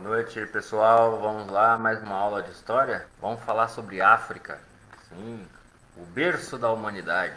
Boa noite, pessoal. Vamos lá, mais uma aula de história. Vamos falar sobre África. Sim, o berço da humanidade.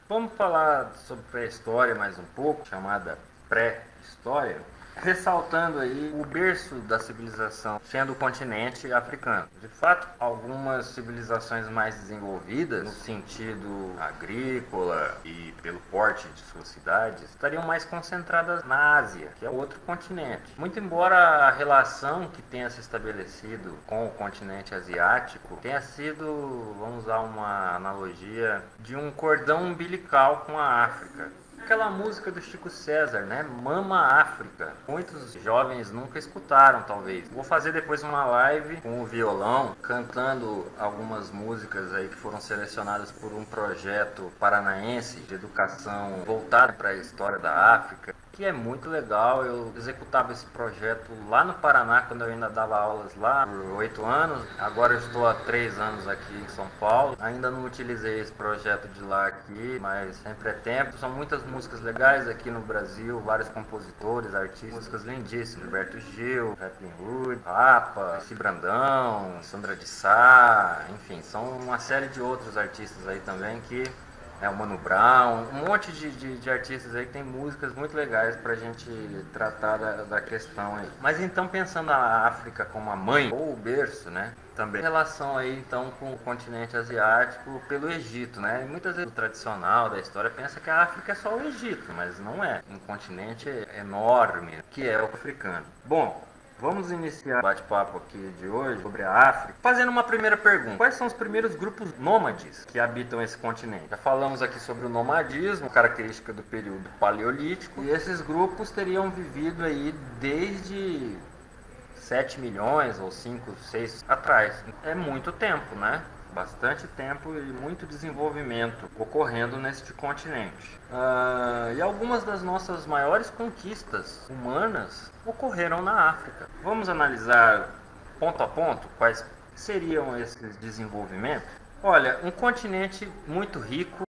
Vamos falar sobre pré-história mais um pouco, chamada pré-história, ressaltando aí o berço da civilização sendo o continente africano. De fato, algumas civilizações mais desenvolvidas no sentido agrícola e pelo porte de suas cidades estariam mais concentradas na Ásia, que é outro continente. Muito embora a relação que tenha se estabelecido com o continente asiático tenha sido, vamos usar uma analogia, de um cordão umbilical com a África. Aquela música do Chico César, né? Mama África. Muitos jovens nunca escutaram, talvez. Vou fazer depois uma live com o violão, cantando algumas músicas aí que foram selecionadas por um projeto paranaense de educação voltado para a história da África, que é muito legal. Eu executava esse projeto lá no Paraná, quando eu ainda dava aulas lá, por 8 anos. Agora eu estou há 3 anos aqui em São Paulo. Ainda não utilizei esse projeto de lá aqui, mas sempre é tempo. São muitas músicas legais aqui no Brasil, vários compositores, artistas, músicas lindíssimas. Gilberto Gil, Rapin Hood, Rapa, Esse Brandão, Sandra de Sá, enfim, são uma série de outros artistas aí também que... o Mano Brown, um monte de artistas aí que tem músicas muito legais pra gente tratar da questão aí. Mas então, pensando a África como a mãe, ou o berço, né? Também em relação aí então com o continente asiático pelo Egito, né? E muitas vezes o tradicional da história pensa que a África é só o Egito, mas não é. Um continente enorme, que é o africano. Bom, vamos iniciar o bate-papo aqui de hoje sobre a África, fazendo uma primeira pergunta. Quais são os primeiros grupos nômades que habitam esse continente? Já falamos aqui sobre o nomadismo, característica do período paleolítico, e esses grupos teriam vivido aí desde 7 milhões ou 5, 6 atrás. É muito tempo, né? Bastante tempo e muito desenvolvimento ocorrendo neste continente. E algumas das nossas maiores conquistas humanas ocorreram na África. Vamos analisar ponto a ponto quais seriam esses desenvolvimentos? Olha, um continente muito rico,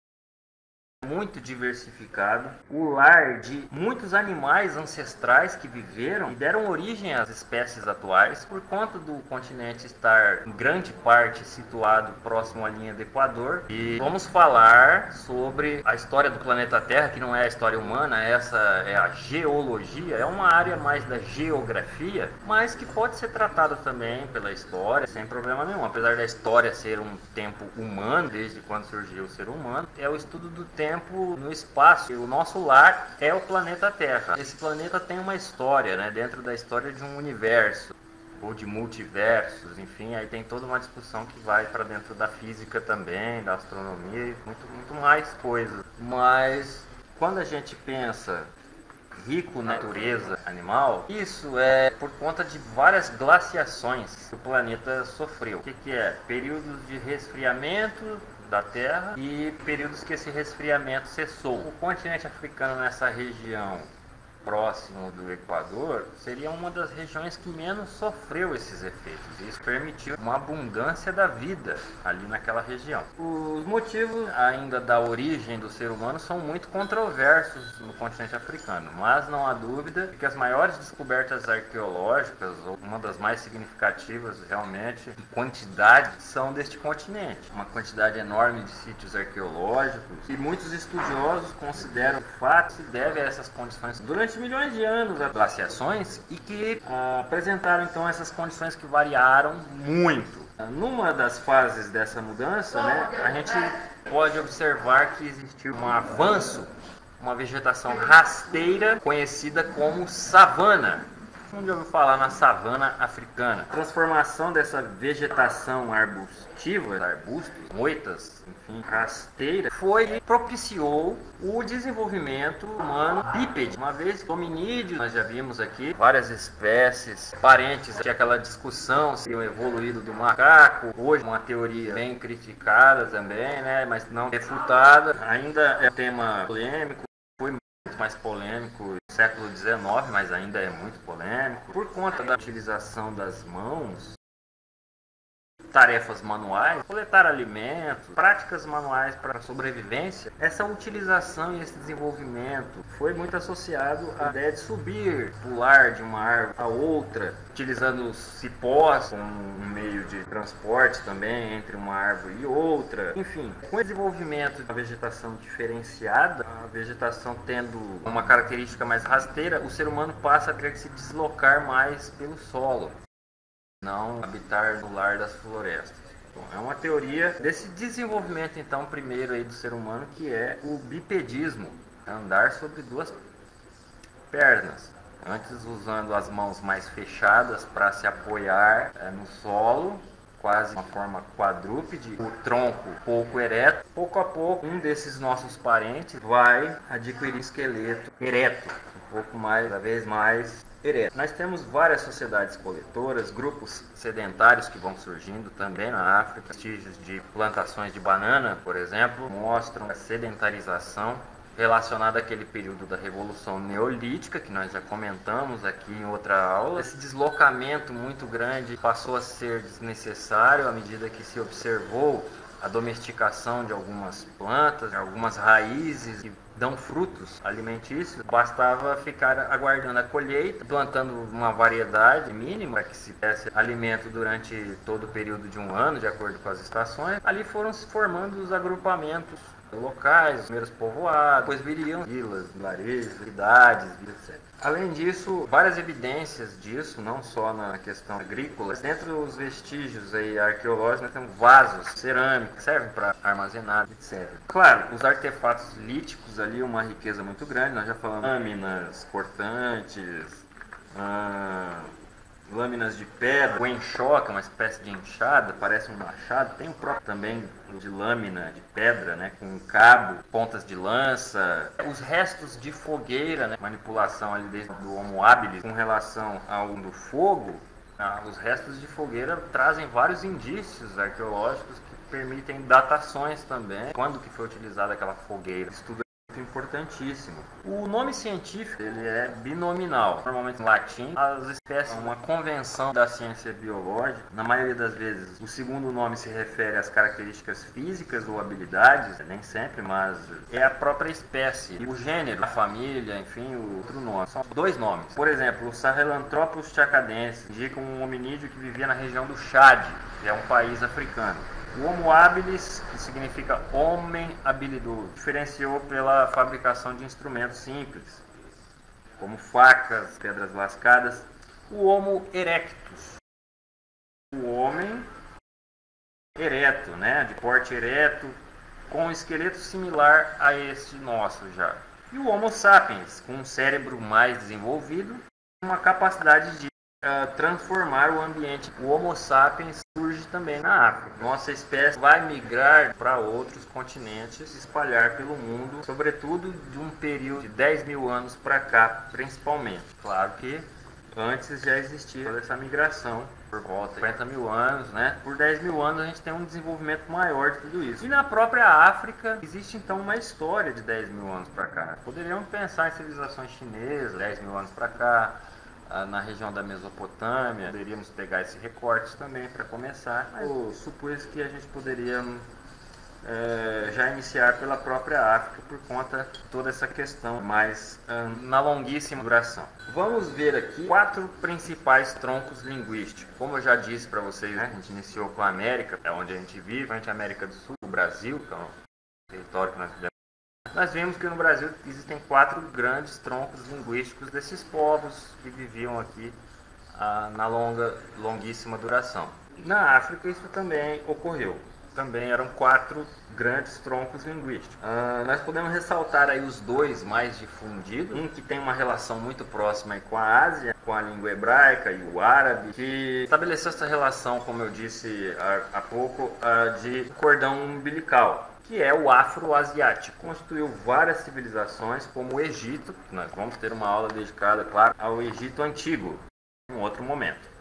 muito diversificado, o lar de muitos animais ancestrais que viveram e deram origem às espécies atuais, por conta do continente estar em grande parte situado próximo à linha do Equador. E vamos falar sobre a história do planeta Terra, que não é a história humana, essa é a geologia, é uma área mais da geografia, mas que pode ser tratada também pela história, sem problema nenhum. Apesar da história ser um tempo humano, desde quando surgiu o ser humano, é o estudo do tempo no espaço. O nosso lar é o planeta Terra. Esse planeta tem uma história, né, dentro da história de um universo ou de multiversos, enfim, aí tem toda uma discussão que vai para dentro da física também, da astronomia e muito mais coisas. Mas quando a gente pensa rico na natureza animal, isso é por conta de várias glaciações que o planeta sofreu. O que é? Períodos de resfriamento da Terra e períodos que esse resfriamento cessou. O continente africano, nessa região próximo do Equador, seria uma das regiões que menos sofreu esses efeitos. Isso permitiu uma abundância da vida ali naquela região. Os motivos ainda da origem do ser humano são muito controversos no continente africano, mas não há dúvida que as maiores descobertas arqueológicas, ou uma das mais significativas realmente, em quantidade, são deste continente. Uma quantidade enorme de sítios arqueológicos, e muitos estudiosos consideram que o fato se deve a essas condições durante milhões de anos de glaciações, e que apresentaram então essas condições que variaram muito. Numa das fases dessa mudança, né, a gente pode observar que existiu um avanço, uma vegetação rasteira conhecida como savana. Onde ouviu falar na savana africana. A transformação dessa vegetação arbustiva, arbustos, moitas, enfim, rasteira, foi que propiciou o desenvolvimento humano bípede. Uma vez hominídeos, nós já vimos aqui várias espécies parentes, tinha aquela discussão se iam evoluído do macaco. Hoje uma teoria bem criticada também, né, mas não refutada. Ainda é um tema polêmico. Mais polêmico no século XIX, mas ainda é muito polêmico, por conta da utilização das mãos tarefas manuais, coletar alimentos, práticas manuais para sobrevivência. Essa utilização e esse desenvolvimento foi muito associado à ideia de subir, pular de uma árvore a outra, utilizando cipós como um meio de transporte também entre uma árvore e outra. Enfim, com o desenvolvimento da vegetação diferenciada, a vegetação tendo uma característica mais rasteira, o ser humano passa a ter que se deslocar mais pelo solo, não habitar no lar das florestas. Bom, é uma teoria desse desenvolvimento, então, primeiro aí do ser humano, que é o bipedismo, andar sobre duas pernas. Antes usando as mãos mais fechadas para se apoiar no solo, quase uma forma quadrúpede, o tronco pouco ereto. Pouco a pouco, um desses nossos parentes vai adquirir esqueleto ereto, um pouco mais, cada vez mais ereto. Nós temos várias sociedades coletoras, grupos sedentários que vão surgindo também na África. Vestígios de plantações de banana, por exemplo, mostram a sedentarização relacionada àquele período da Revolução Neolítica, que nós já comentamos aqui em outra aula. Esse deslocamento muito grande passou a ser desnecessário à medida que se observou a domesticação de algumas plantas, algumas raízes que dão frutos alimentícios. Bastava ficar aguardando a colheita, plantando uma variedade mínima para que se desse alimento durante todo o período de um ano, de acordo com as estações. Ali foram se formando os agrupamentos locais, os primeiros povoados, depois viriam vilas, vilarejos, cidades, etc. Além disso, várias evidências disso, não só na questão agrícola. Dentro dos vestígios aí arqueológicos, nós temos vasos, cerâmica, que servem para armazenar, etc. Claro, os artefatos líticos ali, uma riqueza muito grande, nós já falamos lâminas, cortantes, lâminas de pedra, o enxoca, uma espécie de enxada, parece um machado. Tem o próprio também de lâmina de pedra, né, com um cabo, pontas de lança. Os restos de fogueira, né, manipulação ali desde do Homo habilis com relação ao do fogo. Os restos de fogueira trazem vários indícios arqueológicos que permitem datações também. Quando que foi utilizada aquela fogueira? Estudo importantíssimo. O nome científico ele é binominal. Normalmente em latim, as espécies, uma convenção da ciência biológica. Na maioria das vezes, o segundo nome se refere às características físicas ou habilidades, nem sempre, mas é a própria espécie. E o gênero, a família, enfim, o outro nome. São dois nomes. Por exemplo, o Sahelanthropus chacadensis indica um hominídeo que vivia na região do Chad, que é um país africano. O Homo habilis, que significa homem habilidoso, diferenciou pela fabricação de instrumentos simples, como facas, pedras lascadas. O Homo erectus, o homem ereto, né, de porte ereto, com um esqueleto similar a este nosso já. E o Homo sapiens, com um cérebro mais desenvolvido, uma capacidade de transformar o ambiente. O Homo sapiens surge também na África. Nossa espécie vai migrar para outros continentes, se espalhar pelo mundo, sobretudo de um período de 10 mil anos para cá, principalmente. Claro que antes já existia essa migração, por volta de 50 mil anos, né? Por 10 mil anos a gente tem um desenvolvimento maior de tudo isso. E na própria África existe então uma história de 10 mil anos para cá. Poderíamos pensar em civilizações chinesas, 10 mil anos para cá, na região da Mesopotâmia, poderíamos pegar esse recorte também para começar, mas eu supus que a gente poderia já iniciar pela própria África por conta de toda essa questão, mas na longuíssima duração. Vamos ver aqui 4 principais troncos linguísticos. Como eu já disse para vocês, né, a gente iniciou com a América, é onde a gente vive, a América do Sul, o Brasil, que é um território que nós vivemos. Nós vimos que no Brasil existem 4 grandes troncos linguísticos desses povos que viviam aqui na longuíssima duração. Na África isso também ocorreu. Também eram 4 grandes troncos linguísticos. Nós podemos ressaltar aí os 2 mais difundidos. Um que tem uma relação muito próxima aí com a Ásia, com a língua hebraica e o árabe, que estabeleceu essa relação, como eu disse há pouco, de cordão umbilical, que é o afro-asiático. Constituiu várias civilizações, como o Egito, que nós vamos ter uma aula dedicada, claro, ao Egito Antigo, em outro momento.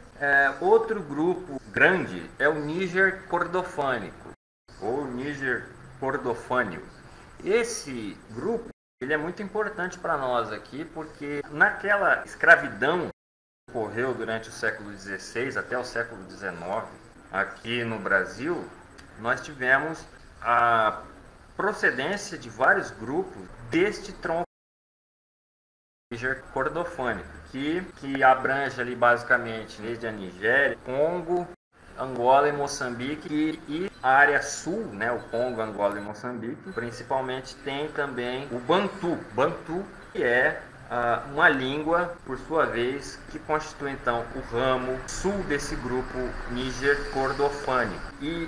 Outro grupo grande é o Níger cordofânico, ou Níger cordofânio. Esse grupo ele é muito importante para nós aqui, porque naquela escravidão que ocorreu durante o século XVI até o século XIX, aqui no Brasil, nós tivemos a procedência de vários grupos deste tronco Níger cordofânico, que abrange ali basicamente desde a Nigéria, Congo, Angola e Moçambique e a área sul, né, o Congo, Angola e Moçambique, principalmente tem também o Bantu, que é uma língua, por sua vez, que constitui então o ramo sul desse grupo Níger cordofânico. E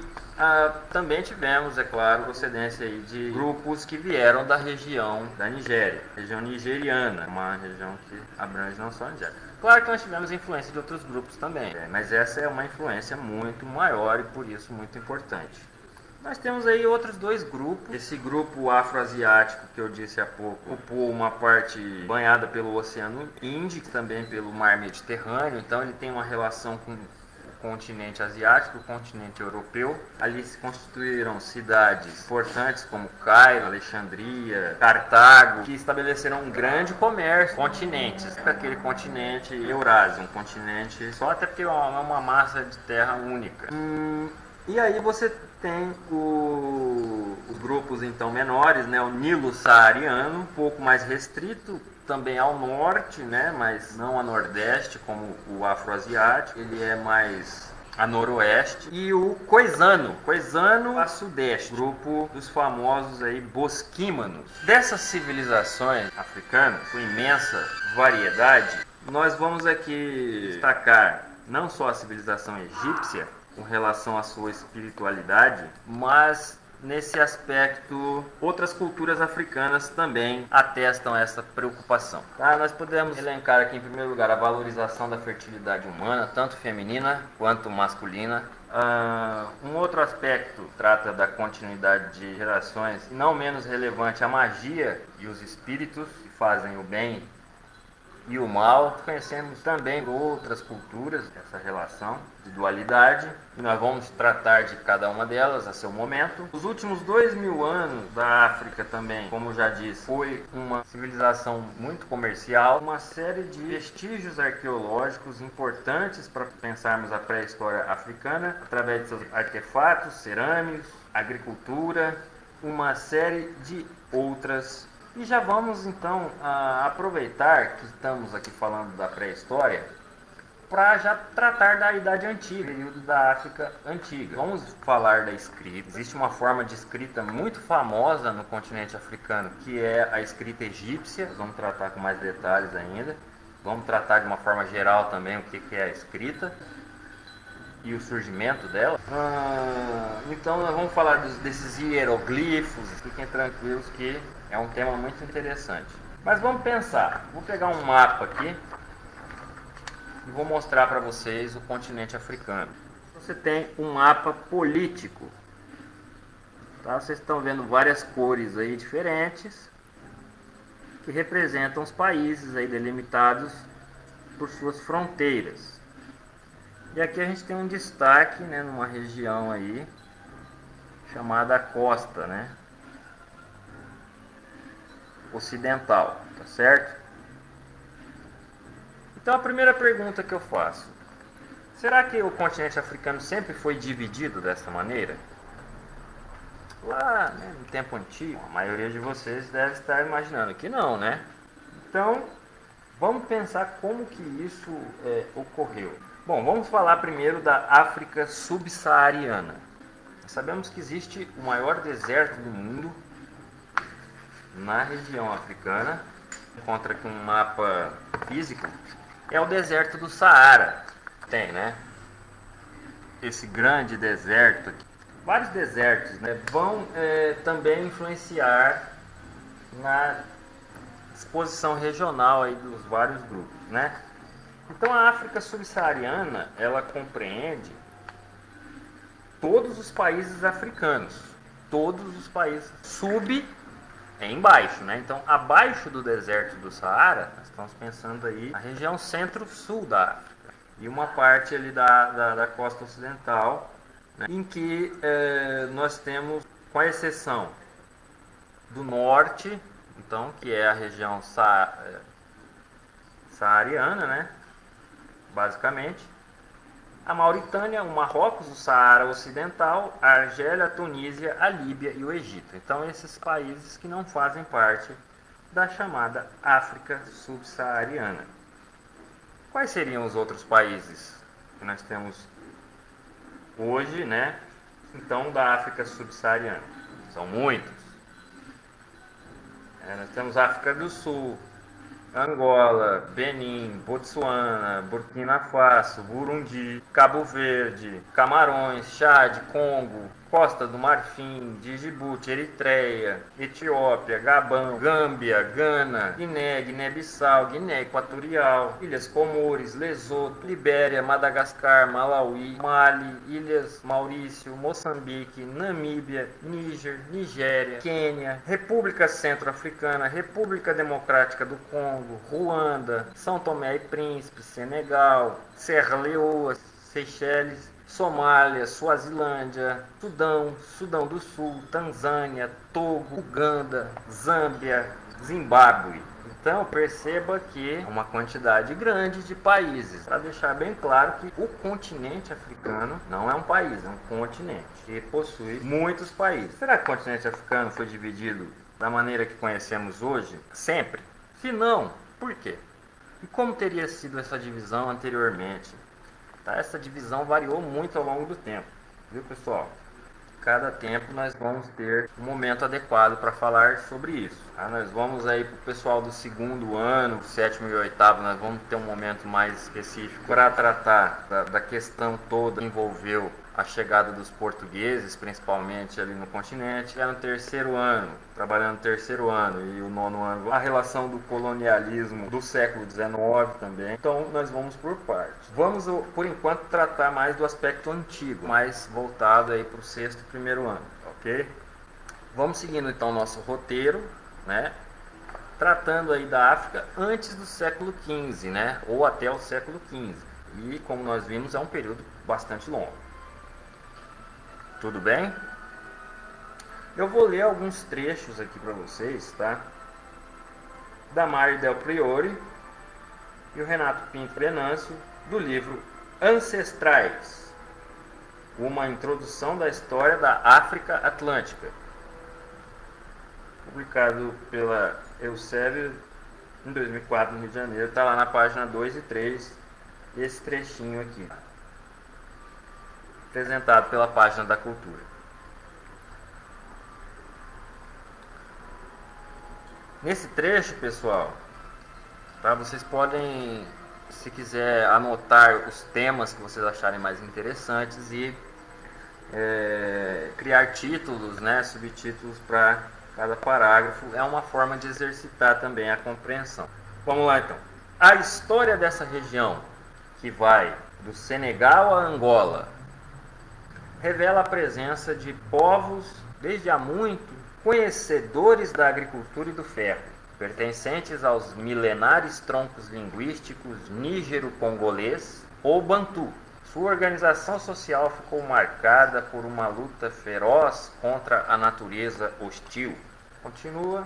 também tivemos, é claro, procedência aí de grupos que vieram da região da Nigéria, região nigeriana, uma região que abrange não só a Nigéria. Claro que nós tivemos influência de outros grupos também, mas essa é uma influência muito maior e por isso muito importante. Nós temos aí outros dois grupos. Esse grupo afroasiático que eu disse há pouco ocupou uma parte banhada pelo Oceano Índico, também pelo Mar Mediterrâneo, então ele tem uma relação com o continente asiático, o continente europeu. Ali se constituíram cidades importantes como Cairo, Alexandria, Cartago, que estabeleceram um grande comércio, continentes, aquele continente Eurásia, um continente só, até porque é uma massa de terra única. E aí você tem os grupos então menores, né, o Nilo saariano, um pouco mais restrito, também ao norte, né, mas não a nordeste como o afroasiático, ele é mais a noroeste, e o Khoisan a sudeste, grupo dos famosos aí bosquímanos. Dessas civilizações africanas, com imensa variedade, nós vamos aqui destacar não só a civilização egípcia, com relação à sua espiritualidade, mas nesse aspecto outras culturas africanas também atestam essa preocupação. Nós podemos elencar aqui em primeiro lugar a valorização da fertilidade humana, tanto feminina quanto masculina. Um outro aspecto trata da continuidade de gerações, e não menos relevante, a magia e os espíritos que fazem o bem e o mal. Conhecemos também outras culturas, essa relação de dualidade, e nós vamos tratar de cada uma delas a seu momento. Os últimos 2000 anos da África também, como já disse, foi uma civilização muito comercial, uma série de vestígios arqueológicos importantes para pensarmos a pré-história africana, através de seus artefatos, cerâmicos, agricultura, uma série de outras. E já vamos então aproveitar que estamos aqui falando da pré-história para já tratar da Idade Antiga, período da África Antiga. Vamos falar da escrita. Existe uma forma de escrita muito famosa no continente africano, que é a escrita egípcia. Nós vamos tratar com mais detalhes ainda. Vamos tratar de uma forma geral também o que é a escrita e o surgimento dela. Então nós vamos falar desses hieroglifos. Fiquem tranquilos que é um tema muito interessante. Mas vamos pensar. Vou pegar um mapa aqui e vou mostrar para vocês o continente africano. Você tem um mapa político. Tá? Vocês estão vendo várias cores aí diferentes que representam os países aí delimitados por suas fronteiras. E aqui a gente tem um destaque, né, numa região aí chamada costa, né, ocidental, tá certo? Então a primeira pergunta que eu faço: será que o continente africano sempre foi dividido dessa maneira? Lá, né, no tempo antigo, a maioria de vocês deve estar imaginando que não, né? Então, vamos pensar como que isso ocorreu. Bom, vamos falar primeiro da África subsaariana. Sabemos que existe o maior deserto do mundo na região africana. Encontra aqui um mapa físico. É o deserto do Saara. Tem, né? Esse grande deserto aqui. Vários desertos, né, vão também influenciar na exposição regional aí dos vários grupos, né? Então a África subsaariana, ela compreende todos os países africanos, todos os países é embaixo, né? Então abaixo do deserto do Saara, nós estamos pensando aí a região centro-sul da África e uma parte ali da costa ocidental, né, em que nós temos, com a exceção do norte, então, que é a região saariana, né, basicamente, a Mauritânia, o Marrocos, o Saara Ocidental, a Argélia, a Tunísia, a Líbia e o Egito. Então, esses países que não fazem parte da chamada África subsaariana. Quais seriam os outros países que nós temos hoje, né? Então, da África subsaariana? São muitos. Nós temos a África do Sul, Angola, Benin, Botsuana, Burkina Faso, Burundi, Cabo Verde, Camarões, Chad, Congo, Costa do Marfim, Djibouti, Eritreia, Etiópia, Gabão, Gâmbia, Gana, Guiné, Guiné-Bissau, Guiné Equatorial, Ilhas Comores, Lesoto, Libéria, Madagascar, Malawi, Mali, Ilhas Maurício, Moçambique, Namíbia, Níger, Nigéria, Quênia, República Centro-Africana, República Democrática do Congo, Ruanda, São Tomé e Príncipe, Senegal, Serra Leoa, Seychelles, Somália, Suazilândia, Sudão, Sudão do Sul, Tanzânia, Togo, Uganda, Zâmbia, Zimbábue. Então perceba que é uma quantidade grande de países, para deixar bem claro que o continente africano não é um país, é um continente que possui muitos países. Será que o continente africano foi dividido da maneira que conhecemos hoje? Sempre? Se não, por quê? E como teria sido essa divisão anteriormente? Essa divisão variou muito ao longo do tempo, viu, pessoal? Cada tempo nós vamos ter um momento adequado para falar sobre isso. Nós vamos aí para o pessoal do segundo ano, sétimo e oitavo, nós vamos ter um momento mais específico para tratar da questão toda que envolveu a chegada dos portugueses, principalmente ali no continente. No terceiro ano, trabalhando no terceiro ano e o nono ano, a relação do colonialismo do século XIX também. Então nós vamos por partes. Vamos, por enquanto, tratar mais do aspecto antigo, mais voltado aí para o sexto e primeiro ano, ok? Vamos seguindo então o nosso roteiro, né? Tratando aí da África antes do século XV, né? Ou até o século XV. E como nós vimos, é um período bastante longo. Tudo bem? Eu vou ler alguns trechos aqui para vocês, tá? Da Mari Del Priore e o Renato Pinto Venâncio, do livro Ancestrais, uma introdução da história da África Atlântica, publicado pela Elsevier em 2004 no Rio de Janeiro. Está lá na página 2 e 3, esse trechinho aqui, apresentado pela página da Cultura. Nesse trecho, pessoal, tá, vocês podem, se quiser, anotar os temas que vocês acharem mais interessantes e criar títulos, né, subtítulos para cada parágrafo. É uma forma de exercitar também a compreensão. Vamos lá então. A história dessa região, que vai do Senegal a Angola, revela a presença de povos, desde há muito, conhecedores da agricultura e do ferro, pertencentes aos milenares troncos linguísticos nígero-congolês ou bantu. Sua organização social ficou marcada por uma luta feroz contra a natureza hostil. Continua.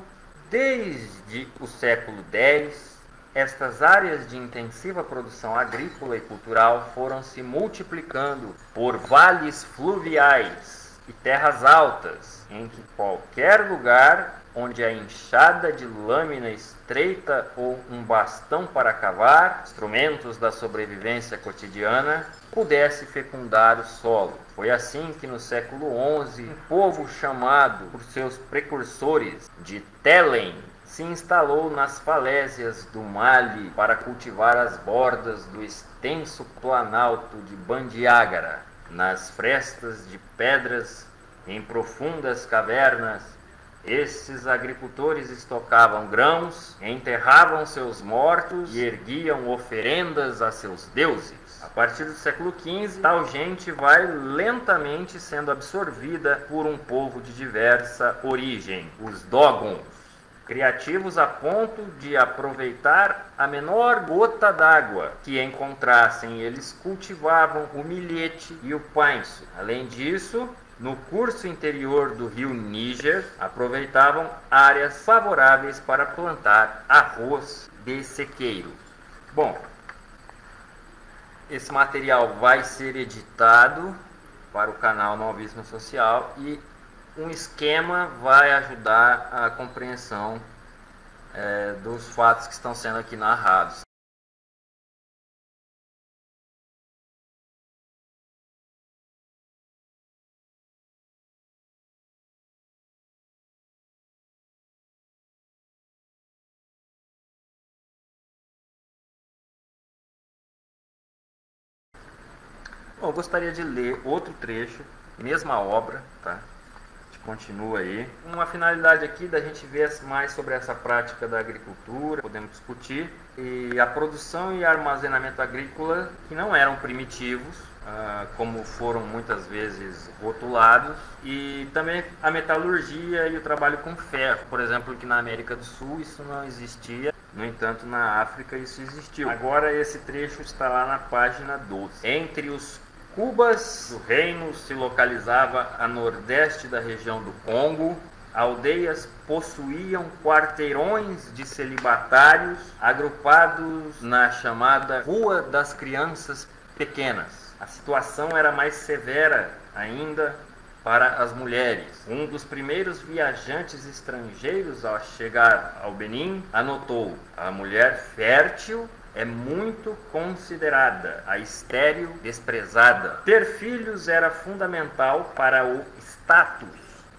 Desde o século X, estas áreas de intensiva produção agrícola e cultural foram se multiplicando por vales fluviais e terras altas, em que qualquer lugar onde a enxada de lâmina estreita ou um bastão para cavar, instrumentos da sobrevivência cotidiana, pudesse fecundar o solo. Foi assim que no século XI, um povo chamado por seus precursores de Telen se instalou nas falésias do Mali para cultivar as bordas do extenso planalto de Bandiagara, nas frestas de pedras, em profundas cavernas. Esses agricultores estocavam grãos, enterravam seus mortos e erguiam oferendas a seus deuses. A partir do século XV, tal gente vai lentamente sendo absorvida por um povo de diversa origem, os Dogons, criativos a ponto de aproveitar a menor gota d'água que encontrassem. Eles cultivavam o milhete e o painço. Além disso, no curso interior do rio Níger, aproveitavam áreas favoráveis para plantar arroz de sequeiro. Bom, esse material vai ser editado para o canal Novíssimo Social e um esquema vai ajudar a compreensão dos fatos que estão sendo aqui narrados. Bom, eu gostaria de ler outro trecho, mesma obra, tá? A gente continua aí. Uma finalidade aqui da gente ver mais sobre essa prática da agricultura, podemos discutir, e a produção e armazenamento agrícola que não eram primitivos, como foram muitas vezes rotulados, e também a metalurgia e o trabalho com ferro. Por exemplo, que na América do Sul isso não existia, no entanto na África isso existiu. Agora esse trecho está lá na página 12. Entre os Cubas do reino se localizava a nordeste da região do Congo. Aldeias possuíam quarteirões de celibatários agrupados na chamada Rua das Crianças Pequenas. A situação era mais severa ainda para as mulheres. Um dos primeiros viajantes estrangeiros a chegar ao Benin anotou: a mulher fértil é muito considerada, a estéril desprezada. Ter filhos era fundamental para o status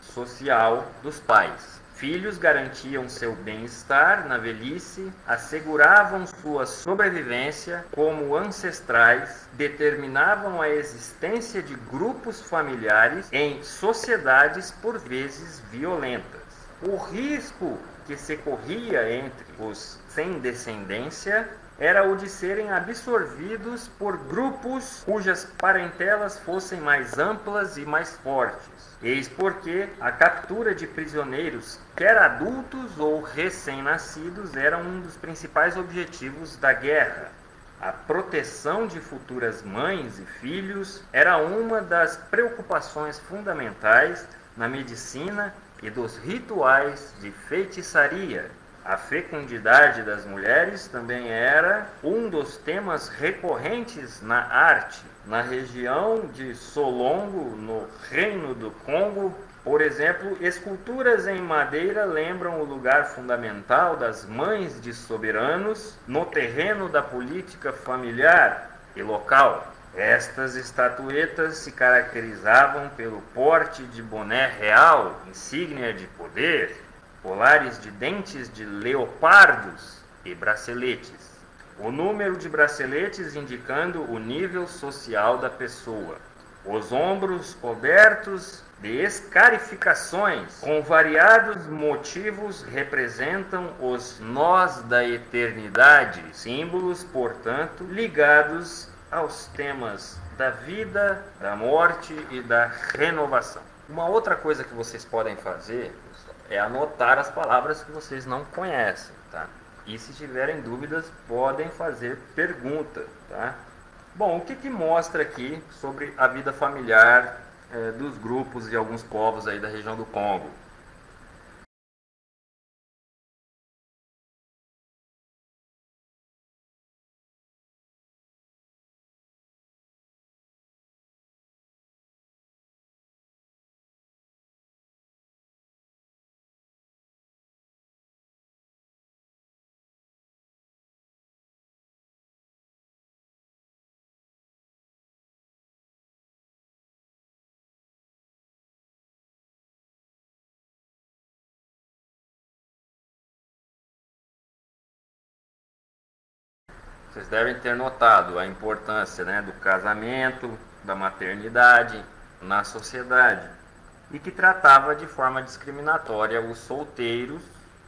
social dos pais. Filhos garantiam seu bem-estar na velhice, asseguravam sua sobrevivência como ancestrais, determinavam a existência de grupos familiares em sociedades por vezes violentas. O risco que se corria entre os sem descendência era o de serem absorvidos por grupos cujas parentelas fossem mais amplas e mais fortes. Eis porque a captura de prisioneiros, quer adultos ou recém-nascidos, era um dos principais objetivos da guerra. A proteção de futuras mães e filhos era uma das preocupações fundamentais na medicina e dos rituais de feitiçaria. A fecundidade das mulheres também era um dos temas recorrentes na arte. Na região de Solongo, no Reino do Congo, por exemplo, esculturas em madeira lembram o lugar fundamental das mães de soberanos no terreno da política familiar e local. Estas estatuetas se caracterizavam pelo porte de boné real, insígnia de poder, colares de dentes de leopardos e braceletes. O número de braceletes indicando o nível social da pessoa. Os ombros cobertos de escarificações com variados motivos representam os nós da eternidade, símbolos, portanto, ligados aos temas da vida, da morte e da renovação. Uma outra coisa que vocês podem fazer é anotar as palavras que vocês não conhecem, tá? E se tiverem dúvidas, podem fazer pergunta, tá? Bom, o que mostra aqui sobre a vida familiar dos grupos de alguns povos aí da região do Congo? Vocês devem ter notado a importância, né, do casamento, da maternidade na sociedade, e que tratava de forma discriminatória os solteiros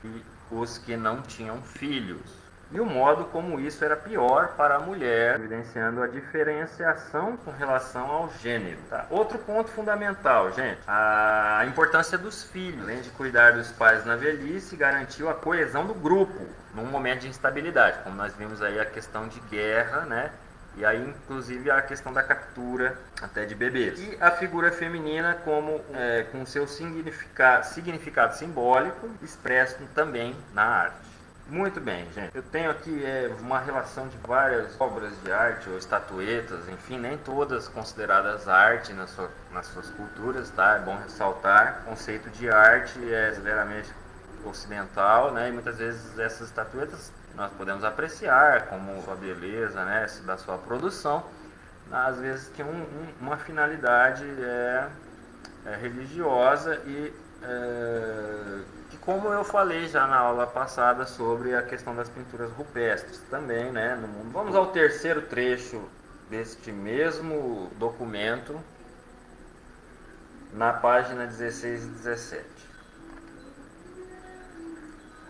e os que não tinham filhos. E o modo como isso era pior para a mulher, evidenciando a diferenciação com relação ao gênero. Tá? Outro ponto fundamental, gente, a importância dos filhos. Além de cuidar dos pais na velhice, garantiu a coesão do grupo num momento de instabilidade, como nós vimos aí a questão de guerra, né? E aí, inclusive, a questão da captura até de bebês. E a figura feminina com seu significado simbólico expresso também na arte. Muito bem, gente. Eu tenho aqui uma relação de várias obras de arte ou estatuetas, enfim, nem todas consideradas arte nas suas culturas, tá? É bom ressaltar. O conceito de arte é severamente ocidental, né? E muitas vezes essas estatuetas nós podemos apreciar como a beleza, né, da sua produção, às vezes tem uma finalidade religiosa e que, como eu falei já na aula passada sobre a questão das pinturas rupestres também, né, no mundo. Vamos ao terceiro trecho deste mesmo documento, na página 16 e 17.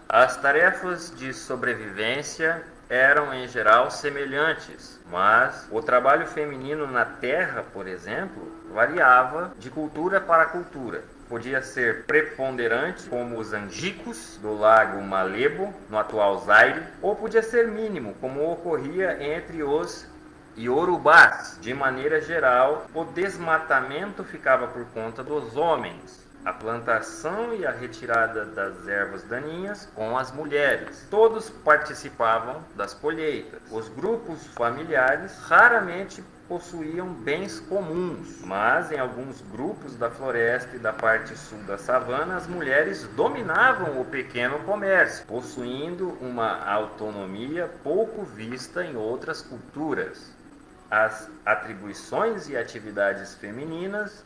As tarefas de sobrevivência eram em geral semelhantes, mas o trabalho feminino na terra, por exemplo, variava de cultura para cultura. Podia ser preponderante, como os angicos do lago Malebo, no atual Zaire, ou podia ser mínimo, como ocorria entre os iorubás. De maneira geral, o desmatamento ficava por conta dos homens, a plantação e a retirada das ervas daninhas com as mulheres. Todos participavam das colheitas. Os grupos familiares raramente possuíam bens comuns, mas em alguns grupos da floresta e da parte sul da savana, as mulheres dominavam o pequeno comércio, possuindo uma autonomia pouco vista em outras culturas. As atribuições e atividades femininas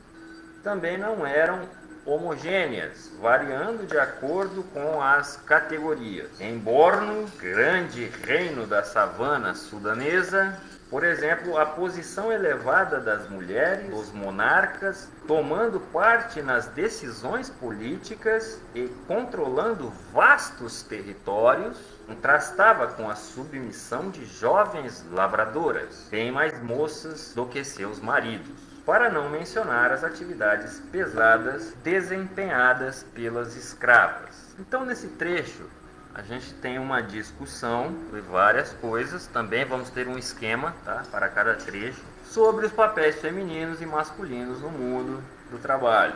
também não eram homogêneas, variando de acordo com as categorias. Em Borno, grande reino da savana sudanesa, por exemplo, a posição elevada das mulheres, dos monarcas, tomando parte nas decisões políticas e controlando vastos territórios, contrastava com a submissão de jovens lavradoras, bem mais moças do que seus maridos, para não mencionar as atividades pesadas desempenhadas pelas escravas. Então, nesse trecho, a gente tem uma discussão de várias coisas. Também vamos ter um esquema, tá, para cada trecho, sobre os papéis femininos e masculinos no mundo do trabalho,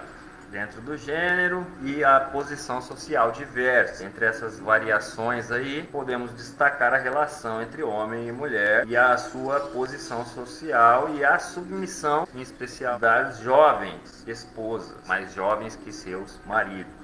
dentro do gênero, e a posição social diversa. Entre essas variações aí, podemos destacar a relação entre homem e mulher e a sua posição social e a submissão, em especial, das jovens esposas, mais jovens que seus maridos.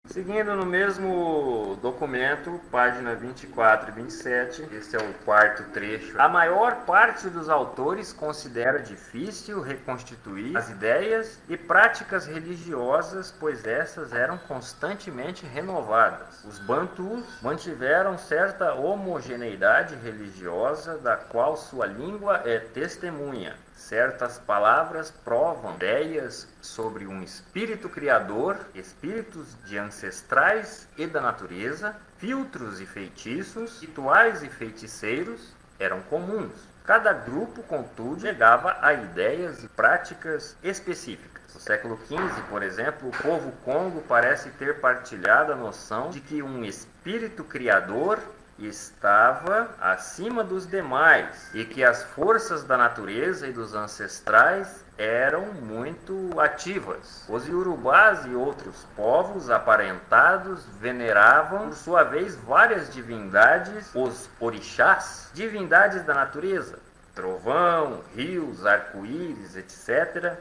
Seguindo no mesmo documento, página 24 e 27, esse é o quarto trecho. A maior parte dos autores considera difícil reconstituir as ideias e práticas religiosas, pois essas eram constantemente renovadas. Os bantus mantiveram certa homogeneidade religiosa, da qual sua língua é testemunha. Certas palavras provam ideias sobre um espírito criador, espíritos de ancestrais e da natureza, filtros e feitiços, rituais e feiticeiros eram comuns. Cada grupo, contudo, chegava a ideias e práticas específicas. No século XV, por exemplo, o povo Congo parece ter partilhado a noção de que um espírito criador estava acima dos demais e que as forças da natureza e dos ancestrais eram muito ativas. Os iorubás e outros povos aparentados veneravam, por sua vez, várias divindades, os orixás, divindades da natureza, trovão, rios, arco-íris, etc.,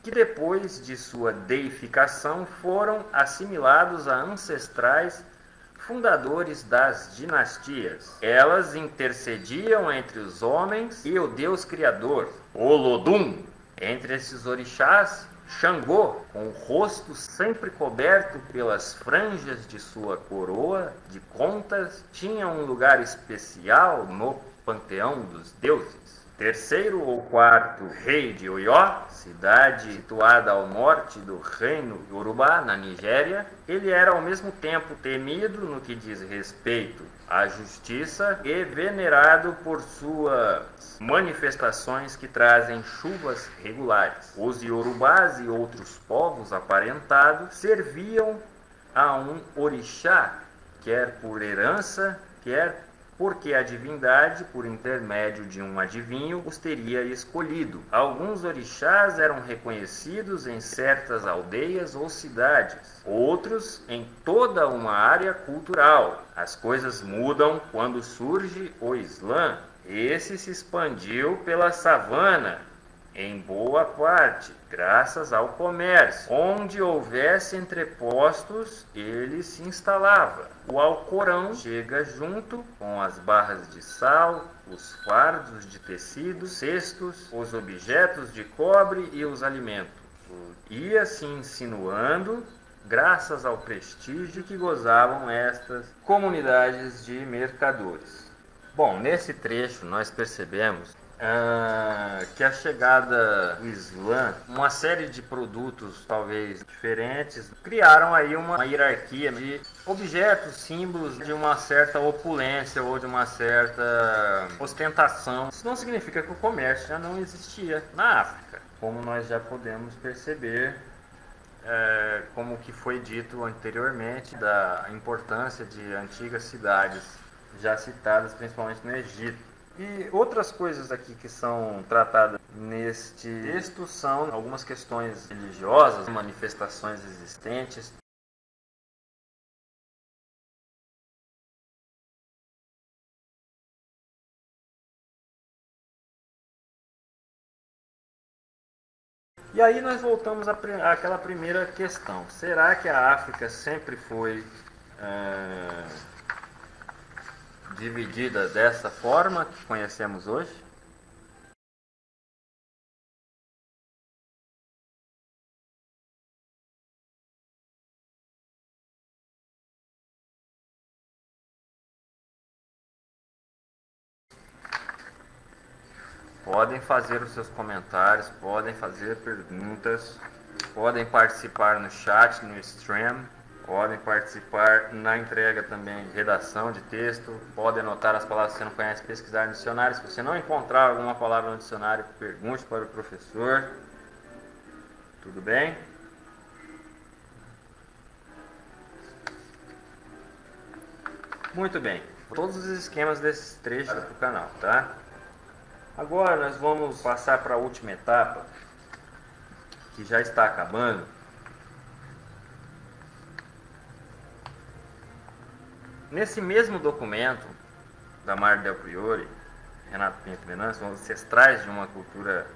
que depois de sua deificação foram assimilados a ancestrais fundadores das dinastias. Elas intercediam entre os homens e o Deus Criador, Olodum. Entre esses orixás, Xangô, com o rosto sempre coberto pelas franjas de sua coroa de contas, tinha um lugar especial no panteão dos deuses. Terceiro ou quarto rei de Oió, cidade situada ao norte do reino Yorubá, na Nigéria, ele era ao mesmo tempo temido no que diz respeito à justiça e venerado por suas manifestações que trazem chuvas regulares. Os Yorubás e outros povos aparentados serviam a um orixá, quer por herança, quer porque a divindade, por intermédio de um adivinho, os teria escolhido. Alguns orixás eram reconhecidos em certas aldeias ou cidades, outros em toda uma área cultural. As coisas mudam quando surge o Islã. Esse se expandiu pela savana, em boa parte, graças ao comércio. Onde houvesse entrepostos, ele se instalava. O Alcorão chega junto com as barras de sal, os fardos de tecido, cestos, os objetos de cobre e os alimentos. Ia se insinuando, graças ao prestígio que gozavam estas comunidades de mercadores. Bom, nesse trecho nós percebemos que a chegada do Islã, uma série de produtos talvez diferentes, criaram aí uma hierarquia de objetos, símbolos de uma certa opulência ou de uma certa ostentação. Isso não significa que o comércio já não existia na África, como nós já podemos perceber, como que foi dito anteriormente, da importância de antigas cidades já citadas, principalmente no Egito. E outras coisas aqui que são tratadas neste texto são algumas questões religiosas, manifestações existentes. E aí nós voltamos àquela primeira questão. Será que a África sempre foi dividida dessa forma que conhecemos hoje? Podem fazer os seus comentários, podem fazer perguntas, podem participar no chat, no stream, podem participar na entrega também de redação de texto, podem anotar as palavras que você não conhece, pesquisar no dicionário. Se você não encontrar alguma palavra no dicionário, pergunte para o professor. Tudo bem? Muito bem. Todos os esquemas desses trechos para o canal, tá? Agora nós vamos passar para a última etapa, que já está acabando. Nesse mesmo documento da Mar del Priore, Renato Pinto Venâncio, Ancestrais de uma Cultura,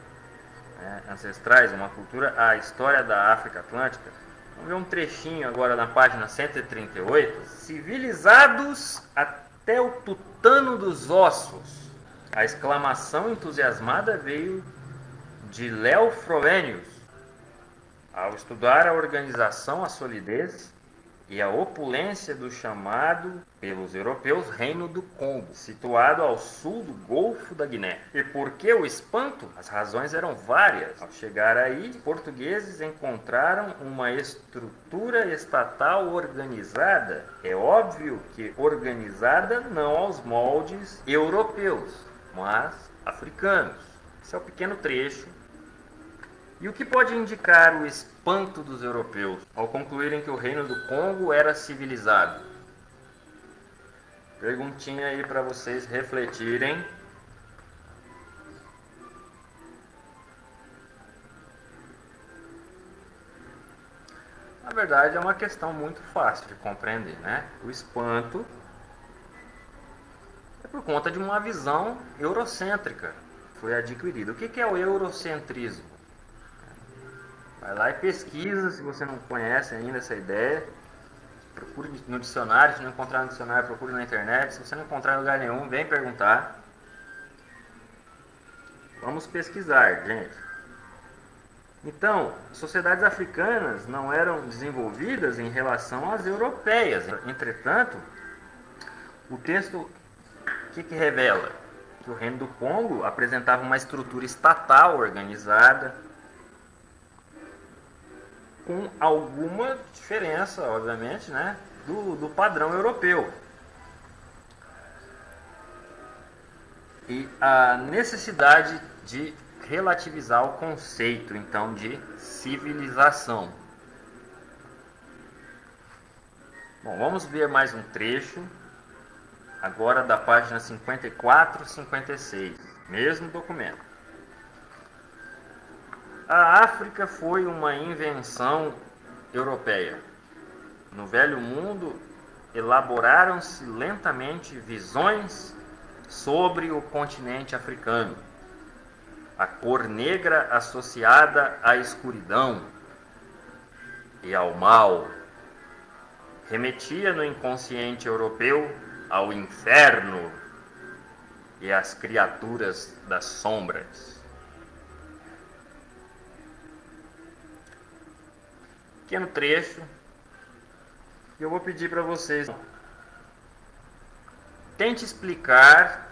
a História da África Atlântica, vamos ver um trechinho agora na página 138. Civilizados até o tutano dos ossos. A exclamação entusiasmada veio de Léo Frobenius ao estudar a organização, a solidez e a opulência do chamado pelos europeus Reino do Congo, situado ao sul do Golfo da Guiné. E por que o espanto? As razões eram várias. Ao chegar aí, os portugueses encontraram uma estrutura estatal organizada. É óbvio que organizada não aos moldes europeus, mas africanos. Esse é o pequeno trecho. E o que pode indicar o espanto dos europeus ao concluírem que o Reino do Congo era civilizado? Perguntinha aí para vocês refletirem. Na verdade, é uma questão muito fácil de compreender, né? O espanto é por conta de uma visão eurocêntrica que foi adquirida. O que é o eurocentrismo? Vai lá e pesquisa, se você não conhece ainda essa ideia. Procure no dicionário, se não encontrar no dicionário, procure na internet. Se você não encontrar em lugar nenhum, vem perguntar. Vamos pesquisar, gente. Então, sociedades africanas não eram desenvolvidas em relação às europeias. Entretanto, o texto que revela? Que o Reino do Congo apresentava uma estrutura estatal organizada, com alguma diferença, obviamente, né, do padrão europeu. E a necessidade de relativizar o conceito, então, de civilização. Bom, vamos ver mais um trecho. agora da página 54 e 56, mesmo documento. A África foi uma invenção europeia. No Velho Mundo, elaboraram-se lentamente visões sobre o continente africano. A cor negra associada à escuridão e ao mal remetia no inconsciente europeu ao inferno e às criaturas das sombras. Pequeno trecho, e eu vou pedir para vocês, tente explicar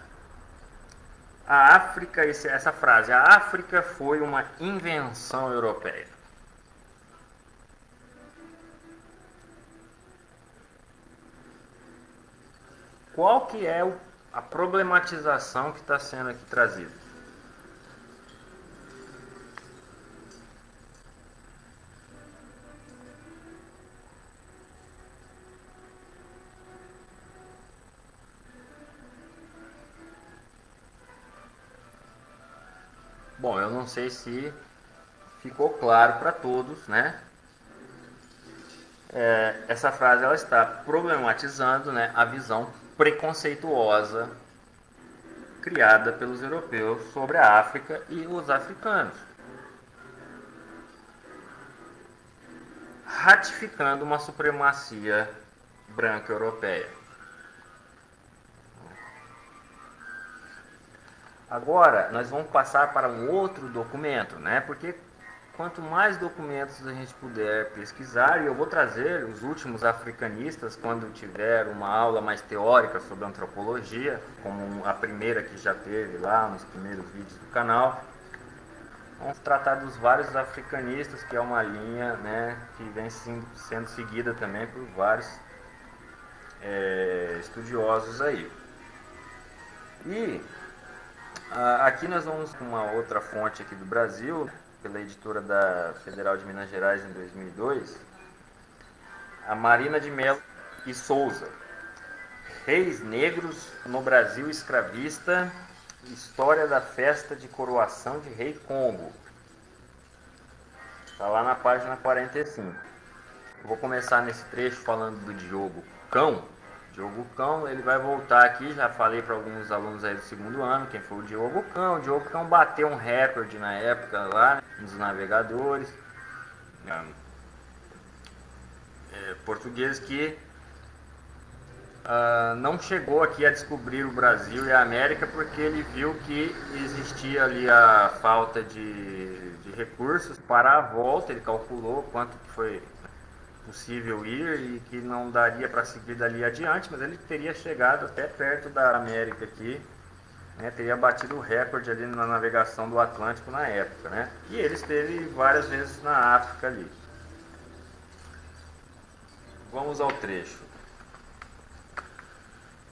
a África, essa frase, a África foi uma invenção europeia. Qual que é a problematização que está sendo aqui trazida? Bom, eu não sei se ficou claro para todos, né? Essa frase ela está problematizando, né, a visão preconceituosa criada pelos europeus sobre a África e os africanos, ratificando uma supremacia branca europeia. Agora, nós vamos passar para um outro documento, né? Porque quanto mais documentos a gente puder pesquisar, e eu vou trazer os últimos africanistas quando tiver uma aula mais teórica sobre antropologia, como a primeira que já teve lá nos primeiros vídeos do canal. Vamos tratar dos vários africanistas, que é uma linha, né, que vem sendo seguida também por vários estudiosos aí. E aqui nós vamos com uma outra fonte aqui do Brasil, pela editora da Federal de Minas Gerais em 2002, a Marina de Mello e Souza, Reis Negros no Brasil Escravista, História da Festa de Coroação de Rei Congo. Está lá na página 45. Eu vou começar nesse trecho falando do Diogo Cão. Diogo Cão, ele vai voltar aqui, já falei para alguns alunos aí do segundo ano quem foi o Diogo Cão. O Diogo Cão bateu um recorde na época lá, nos navegadores portugueses que não chegou aqui a descobrir o Brasil e a América porque ele viu que existia ali a falta de recursos para a volta. Ele calculou quanto que foi possível ir e que não daria para seguir dali adiante, mas ele teria chegado até perto da América aqui, né, teria batido o recorde ali na navegação do Atlântico na época, né? E ele esteve várias vezes na África ali. Vamos ao trecho.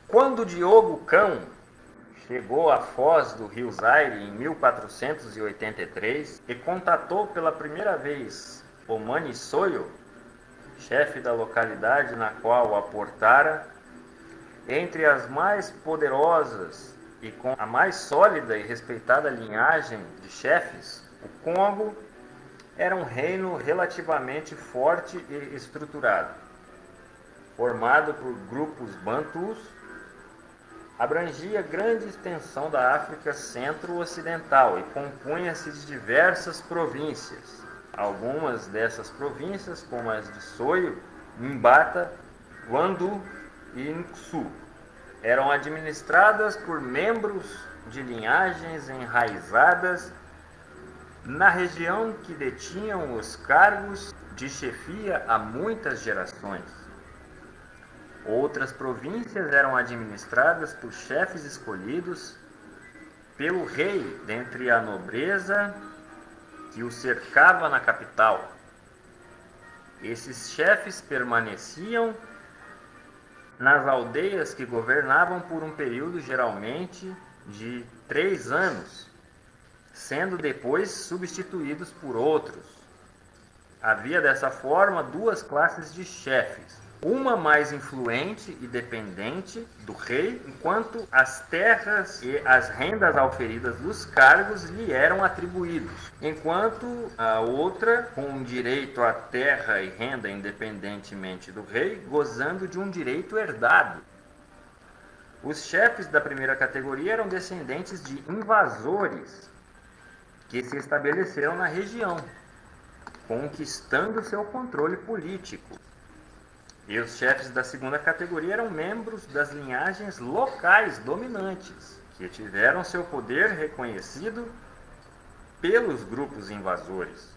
Quando Diogo Cão chegou à foz do rio Zaire em 1483 e contatou pela primeira vez o Mani Soyo, chefe da localidade na qual aportara, entre as mais poderosas e com a mais sólida e respeitada linhagem de chefes, o Congo era um reino relativamente forte e estruturado, formado por grupos bantus, abrangia grande extensão da África centro-ocidental e compunha-se de diversas províncias. Algumas dessas províncias, como as de Soyo, Mbata, Gwandu e Nxu, eram administradas por membros de linhagens enraizadas na região que detinham os cargos de chefia há muitas gerações. Outras províncias eram administradas por chefes escolhidos pelo rei dentre a nobreza que o cercava na capital. Esses chefes permaneciam nas aldeias que governavam por um período geralmente de 3 anos, sendo depois substituídos por outros. Havia dessa forma 2 classes de chefes: uma mais influente e dependente do rei, enquanto as terras e as rendas auferidas dos cargos lhe eram atribuídos, enquanto a outra, com direito à terra e renda independentemente do rei, gozando de um direito herdado. Os chefes da primeira categoria eram descendentes de invasores que se estabeleceram na região, conquistando seu controle político. E os chefes da segunda categoria eram membros das linhagens locais dominantes, que tiveram seu poder reconhecido pelos grupos invasores,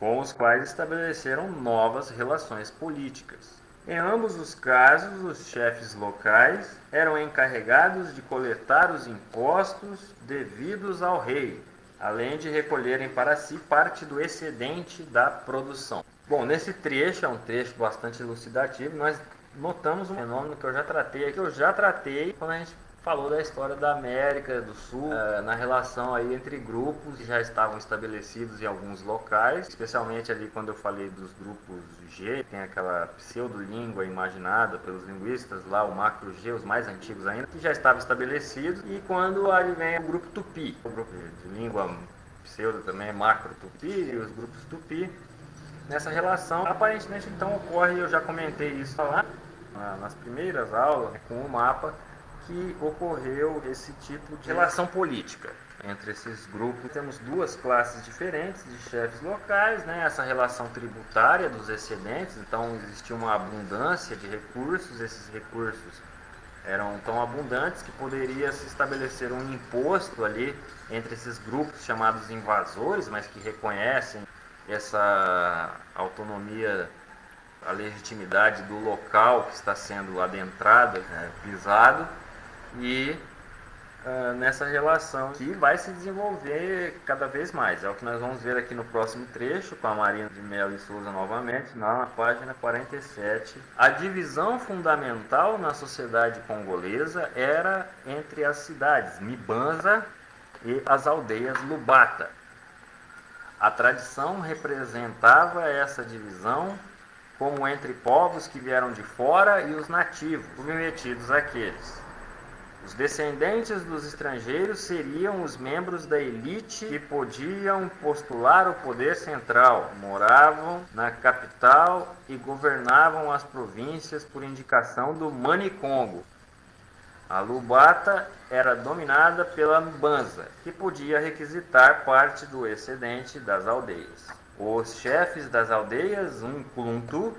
com os quais estabeleceram novas relações políticas. Em ambos os casos, os chefes locais eram encarregados de coletar os impostos devidos ao rei, além de recolherem para si parte do excedente da produção. Bom, nesse trecho, é um trecho bastante elucidativo, nós notamos um fenômeno que eu já tratei quando a gente falou da história da América do Sul, na relação aí entre grupos que já estavam estabelecidos em alguns locais, especialmente ali quando eu falei dos grupos G, tem aquela pseudolíngua imaginada pelos linguistas lá, o macro G, os mais antigos ainda, que já estavam estabelecidos, e quando ali vem o grupo Tupi, o grupo de língua pseudo também é macro Tupi, e os grupos Tupi. Nessa relação, aparentemente, então, ocorre, eu já comentei isso lá nas primeiras aulas, com o mapa, que ocorreu esse tipo de relação política entre esses grupos. Temos duas classes diferentes de chefes locais, né? Essa relação tributária dos excedentes, então existia uma abundância de recursos, esses recursos eram tão abundantes que poderia se estabelecer um imposto ali entre esses grupos chamados invasores, mas que reconhecem essa autonomia, a legitimidade do local que está sendo adentrado, pisado, e nessa relação que vai se desenvolver cada vez mais. É o que nós vamos ver aqui no próximo trecho, com a Marina de Mello e Souza novamente, na página 47. A divisão fundamental na sociedade congolesa era entre as cidades Mibanza e as aldeias Lubata. A tradição representava essa divisão como entre povos que vieram de fora e os nativos, submetidos àqueles. Os descendentes dos estrangeiros seriam os membros da elite que podiam postular o poder central, moravam na capital e governavam as províncias por indicação do Manicongo. A Lubata era dominada pela Mbanza, que podia requisitar parte do excedente das aldeias. Os chefes das aldeias, Nkuluntu,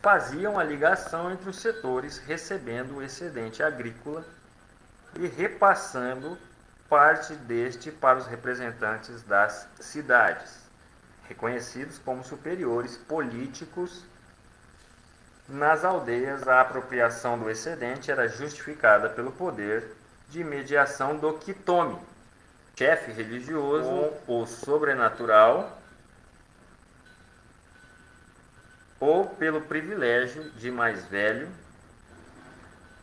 faziam a ligação entre os setores, recebendo o excedente agrícola e repassando parte deste para os representantes das cidades, reconhecidos como superiores políticos. Nas aldeias, a apropriação do excedente era justificada pelo poder de mediação do Kitome, chefe religioso ou sobrenatural, ou pelo privilégio de mais velho,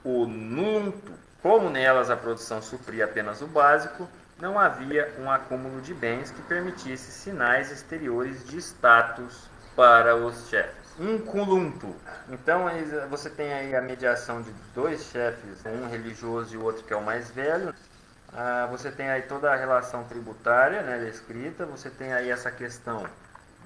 o Nuntu. Como nelas a produção supria apenas o básico, não havia um acúmulo de bens que permitisse sinais exteriores de status para os chefes. Nkuluntu. Então você tem aí a mediação de dois chefes, um religioso e o outro que é o mais velho. Você tem aí toda a relação tributária, né, descrita. Você tem aí essa questão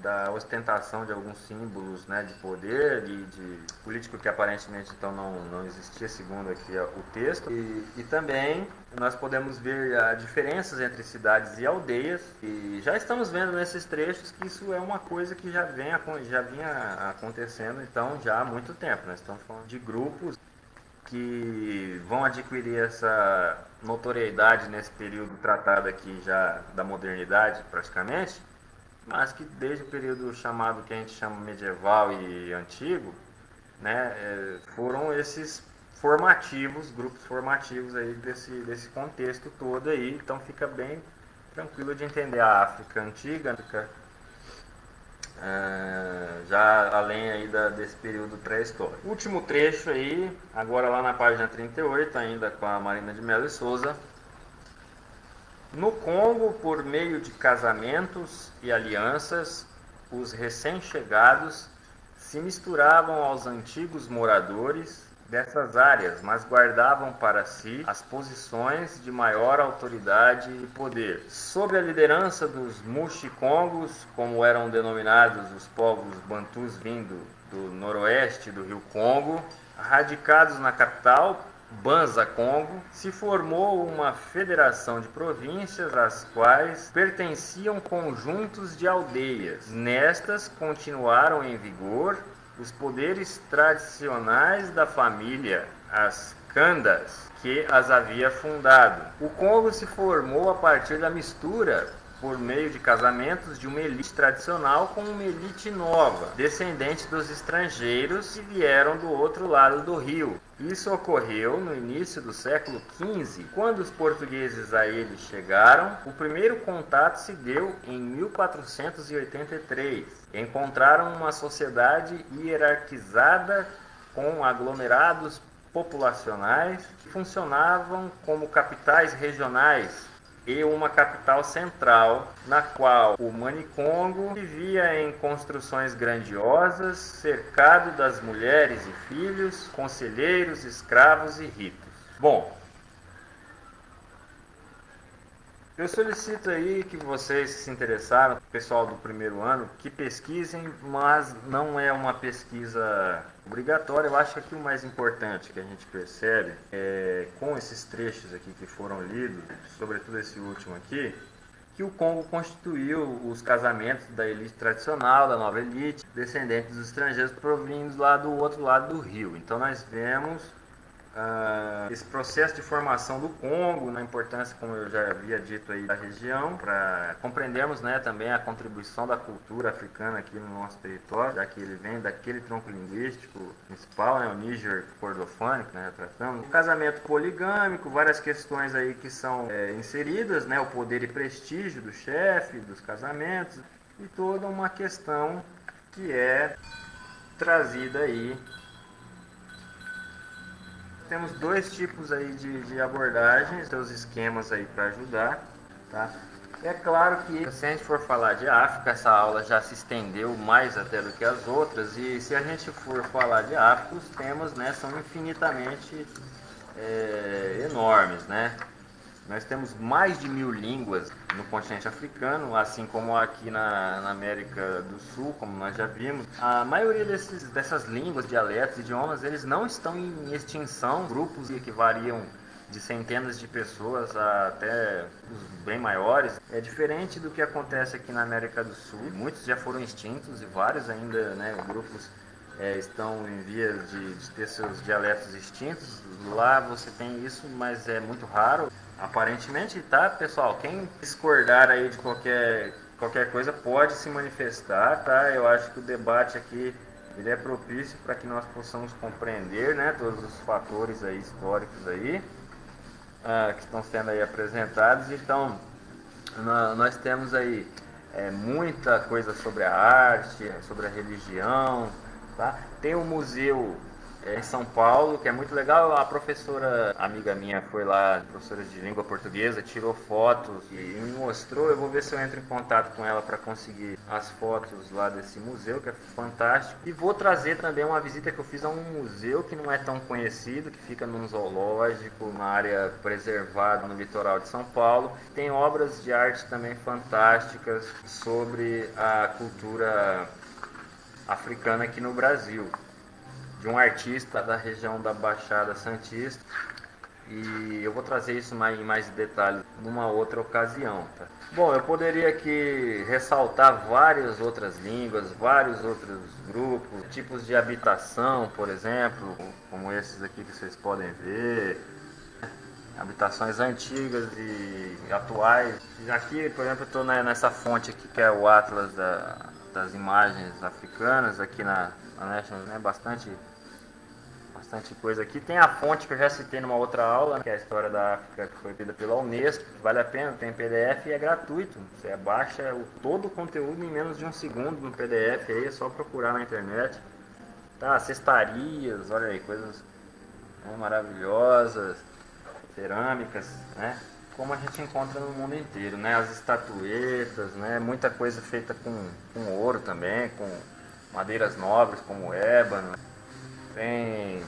da ostentação de alguns símbolos, né, de poder, de político que aparentemente então não existia, segundo aqui o texto. E também nós podemos ver diferenças entre cidades e aldeias, e já estamos vendo nesses trechos que isso é uma coisa que já vinha acontecendo então já há muito tempo. Nós estamos falando de grupos que vão adquirir essa notoriedade nesse período tratado aqui já da modernidade praticamente, mas que desde o período chamado, que a gente chama medieval e antigo, né, foram esses formativos, grupos formativos aí desse contexto todo aí. Então fica bem tranquilo de entender a África antiga, já além aí desse período pré-histórico. Último trecho aí, agora lá na página 38, ainda com a Marina de Mello e Souza. No Congo, por meio de casamentos e alianças, os recém-chegados se se misturavam aos antigos moradores dessas áreas, mas guardavam para si as posições de maior autoridade e poder. Sob a liderança dos Muxicongos, como eram denominados os povos bantus vindo do noroeste do rio Congo, radicados na capital, Banza Congo, se formou uma federação de províncias às quais pertenciam conjuntos de aldeias. Nestas continuaram em vigor os poderes tradicionais da família, as Kandas, que as havia fundado. O Congo se formou a partir da mistura, por meio de casamentos, de uma elite tradicional com uma elite nova, descendente dos estrangeiros que vieram do outro lado do rio. Isso ocorreu no início do século XV, quando os portugueses a ele chegaram. O primeiro contato se deu em 1483. Encontraram uma sociedade hierarquizada com aglomerados populacionais que funcionavam como capitais regionais e uma capital central, na qual o Manicongo vivia em construções grandiosas, cercado das mulheres e filhos, conselheiros, escravos e ricos. Bom, eu solicito aí que vocês que se interessaram, pessoal do primeiro ano, que pesquisem, mas não é uma pesquisa obrigatória. Eu acho que o mais importante que a gente percebe é, com esses trechos aqui que foram lidos, sobretudo esse último aqui, que o Congo constituiu os casamentos da elite tradicional, da nova elite, descendentes dos estrangeiros provindos lá do outro lado do rio. Então nós vemos esse processo de formação do Congo, na importância, como eu já havia dito aí, da região, para compreendermos, né, também a contribuição da cultura africana aqui no nosso território, já que ele vem daquele tronco linguístico principal, né, o Níger cordofânico, né, tratamos. O casamento poligâmico, várias questões aí que são inseridas, né, o poder e prestígio do chefe, dos casamentos, e toda uma questão que é trazida aí. Temos dois tipos aí de abordagens, seus esquemas aí para ajudar, tá? É claro que se a gente for falar de África, essa aula já se estendeu mais até do que as outras, e se a gente for falar de África, os temas, né, são infinitamente enormes, né? Nós temos mais de 1000 línguas no continente africano, assim como aqui na América do Sul, como nós já vimos. A maioria dessas línguas, dialetos, idiomas, eles não estão em extinção. Grupos que variam de centenas de pessoas até os bem maiores. É diferente do que acontece aqui na América do Sul. Muitos já foram extintos e vários ainda, né, grupos estão em vias de ter seus dialetos extintos. Lá você tem isso, mas é muito raro. Aparentemente, tá, pessoal? Quem discordar aí de qualquer coisa pode se manifestar, tá? Eu acho que o debate aqui ele é propício para que nós possamos compreender, né, todos os fatores aí históricos aí que estão sendo aí apresentados. Então, nós temos aí muita coisa sobre a arte, sobre a religião, tá? Tem um museu em São Paulo, que é muito legal. A professora, amiga minha, foi lá, professora de língua portuguesa, tirou fotos e me mostrou. Eu vou ver se eu entro em contato com ela para conseguir as fotos lá desse museu, que é fantástico. E vou trazer também uma visita que eu fiz a um museu que não é tão conhecido, que fica num zoológico, uma área preservada no litoral de São Paulo. Tem obras de arte também fantásticas sobre a cultura africana aqui no Brasil, de um artista da região da Baixada Santista, e eu vou trazer isso em mais detalhes numa outra ocasião, tá? Bom, eu poderia aqui ressaltar várias outras línguas, vários outros grupos, tipos de habitação, por exemplo, como esses aqui que vocês podem ver, habitações antigas e atuais. Aqui, por exemplo, eu estou nessa fonte aqui que é o Atlas das imagens africanas, aqui na National, né? Bastante coisa aqui. Tem a fonte que eu já citei numa outra aula, né, que é a história da África, que foi feita pela Unesco, que vale a pena, tem PDF e é gratuito. Você baixa todo o conteúdo em menos de um segundo no PDF, aí é só procurar na internet. Tá, cestarias, olha aí, coisas maravilhosas, cerâmicas, né? Como a gente encontra no mundo inteiro, né? As estatuetas, né? Muita coisa feita com ouro também, com madeiras nobres como o ébano. Tem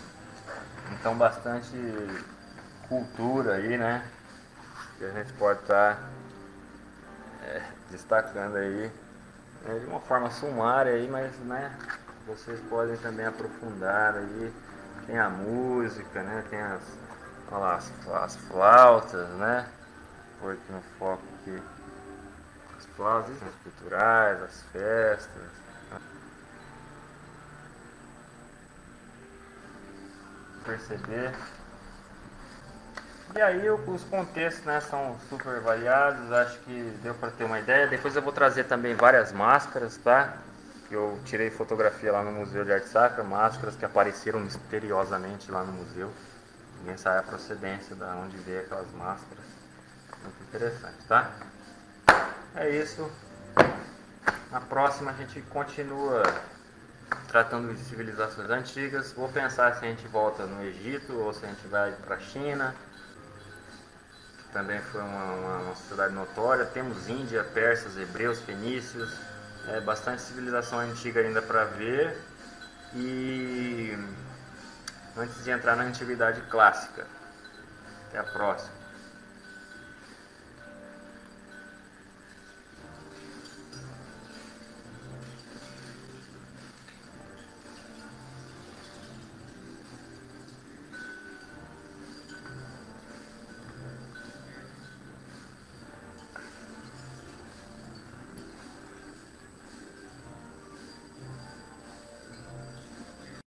então bastante cultura aí, né? Que a gente pode estar destacando aí, né, de uma forma sumária aí, mas né, vocês podem também aprofundar aí. Tem a música, né? Tem olha lá, as flautas, né? Por aqui no foco aqui. As flautas culturais, as festas. Perceber. E aí os contextos, né, são super variados, acho que deu para ter uma ideia. Depois eu vou trazer também várias máscaras, tá? Eu tirei fotografia lá no Museu de Arte Sacra, máscaras que apareceram misteriosamente lá no museu. Ninguém sabe a procedência de onde veio aquelas máscaras. Muito interessante, tá? É isso. Na próxima a gente continua tratando de civilizações antigas. Vou pensar se a gente volta no Egito ou se a gente vai para a China. Também foi uma sociedade notória. Temos Índia, persas, hebreus, fenícios, bastante civilização antiga ainda para ver. E antes de entrar na antiguidade clássica. Até a próxima.